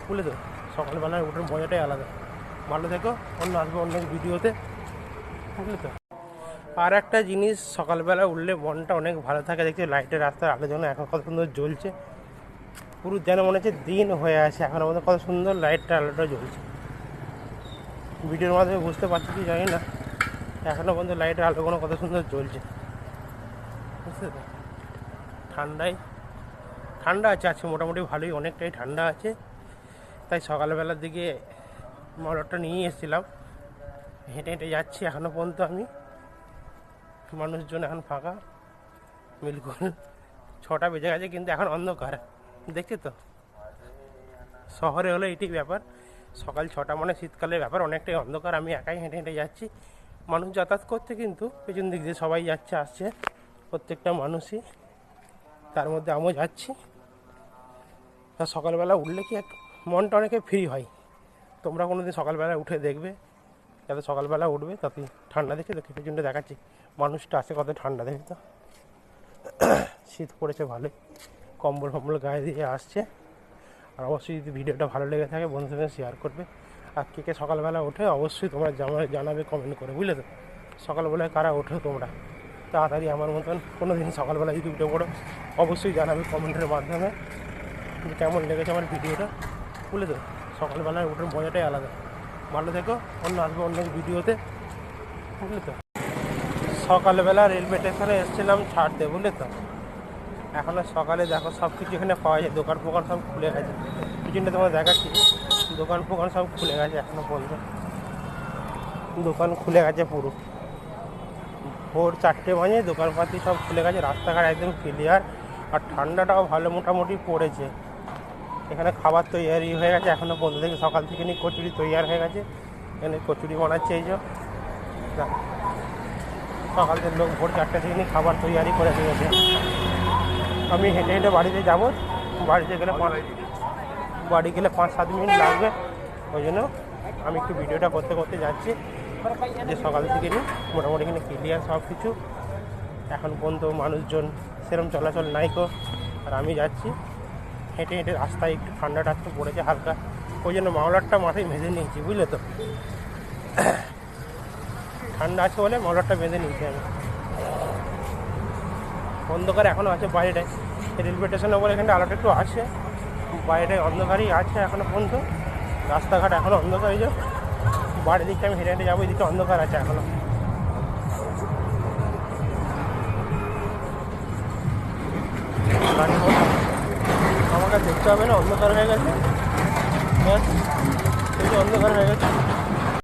বুঝলে তো, সকালবেলায় ওঠার মজাটাই আলাদা। ভালো থেকো, অন্য আসবে অন্য ভিডিওতে, বুঝলে তো। আর একটা জিনিস, সকালবেলা উঠলে মনটা অনেক ভালো থাকে। দেখছি লাইটের রাস্তার আলো যেন এখন কত সুন্দর জ্বলছে, পুরো যেন মনে হচ্ছে দিন হয়ে আছে এখনও মধ্যে, কত সুন্দর লাইটটা আলোটা জ্বলছে। ভিডিওর মাধ্যমে বুঝতে পারছি কি জানি না, এখনও পর্যন্ত লাইটের আলোগুলো কত সুন্দর জ্বলছে, বুঝতে তো। ঠান্ডা আছে মোটামুটি ভালোই, অনেকটাই ঠান্ডা আছে। তাই সকালবেলার দিকে মটরটা নিয়ে এসেছিলাম, হেঁটে হেঁটে যাচ্ছি এখনও পর্যন্ত আমি। মানুষজন এখন ফাঁকা, বিলকুল 6টা বেজে গেছে কিন্তু এখন অন্ধকার, দেখছি তো। শহরে হলে এটি ব্যাপার, সকাল 6টা মানে শীতকালের ব্যাপার, অনেকটাই অন্ধকার। আমি একাই হেঁটে হেঁটে যাচ্ছি, মানুষ যাতায়াত করছে কিন্তু পেছন দিক দিয়ে সবাই যাচ্ছে আসছে, প্রত্যেকটা মানুষই, তার মধ্যে আমিও যাচ্ছি। তা সকালবেলা উঠলে কি এক মনটা অনেকে ফ্রি হয়। তোমরা কোনো দিন সকালবেলা উঠে দেখবে, যাতে সকালবেলা উঠবে তাতে ঠান্ডা দেখে দেখে পেছনটা দেখাচ্ছি, মানুষটা আসে কত ঠান্ডা দেখে তো। শীত পড়েছে ভালোই, কম্বল ফম্বল গায়ে দিয়ে আসছে। আর অবশ্যই যদি ভিডিওটা ভালো লেগে থাকে বন্ধুদের সঙ্গে শেয়ার করবে। আর কে কে সকালবেলা ওঠে অবশ্যই তোমরা জানাবে কমেন্ট করে, বুঝলে তো। সকালবেলায় কারা ওঠো তোমরা তাড়াতাড়ি আমার মতন কোনো দিন সকালবেলা যদি উঠে পড়ো, অবশ্যই জানাবে কমেন্টের মাধ্যমে যে কেমন লেগেছে আমার ভিডিওটা, বুঝলে তো। সকালবেলায় ওঠার মজাটাই আলাদা। ভালো থেকো, অন্য আসবো অন্য ভিডিওতে, বুঝলে তো। সকালবেলা রেলওয়ে স্টেশনে এসেছিলাম ছাড়তে, বুঝলে তো। এখনও সকালে দেখো সব কিছু এখানে পাওয়া যায়, দোকান ফোকান সব খুলে গেছে, পিছনটা তোমার দেখাচ্ছি, দোকান ফোকান সব খুলে গেছে এখনও পর্যন্ত, দোকান খুলে গেছে পুরো। ভোর 4টে বাজে, দোকানপাতি সব খুলে গেছে, রাস্তাঘাট একদম ক্লিয়ার। আর ঠান্ডাটাও ভালো মোটামুটি পড়েছে। এখানে খাবার তৈরি হয়ে গেছে এখনও পর্যন্ত, থেকে সকাল থেকে নিয়ে কচুরি তৈরি হয়ে গেছে, এখানে কচুরি বানাচ্ছে এই যে। সকাল থেকে লোক ভোর 4টে থেকে নিয়ে খাবার তৈরি করে দিয়েছে। আমি হেঁটে হেঁটে বাড়িতে যাবো, বাড়ি গেলে 5-7 মিনিট লাগবে, ওই জন্য আমি একটু ভিডিওটা করতে করতে যাচ্ছি। যে সকাল থেকে নিই মোটামুটি এখানে ক্লিয়ার সব কিছু, এখন পর্যন্ত মানুষজন সেরকম চলাচল নাই কো। আর আমি যাচ্ছি হেঁটে হেঁটে, রাস্তায় একটু ঠান্ডাটা একটু পড়েছে হালকা, ওই জন্য মাওলারটা মাথায় বেঁধে নিয়েছি, বুঝলে তো। ঠান্ডা আছে বলে মাওলারটা বেঁধে নিয়েছি আমি। অন্ধকার এখনও আছে বাইরেটায়, রেলওয়ে স্টেশনে বলে এখানটা আলোটা একটু আসে, বাইরেটায় অন্ধকারই আছে এখনও পর্যন্ত। রাস্তাঘাট এখনও অন্ধকার, এই যে বাড়ির দিকটা আমি হেঁটে হেঁটে যাবো, এই দিকটা অন্ধকার আছে এখনও। আমাকে দেখতে হবে না, অন্ধকার হয়ে গেছে, অন্ধকার হয়ে গেছে।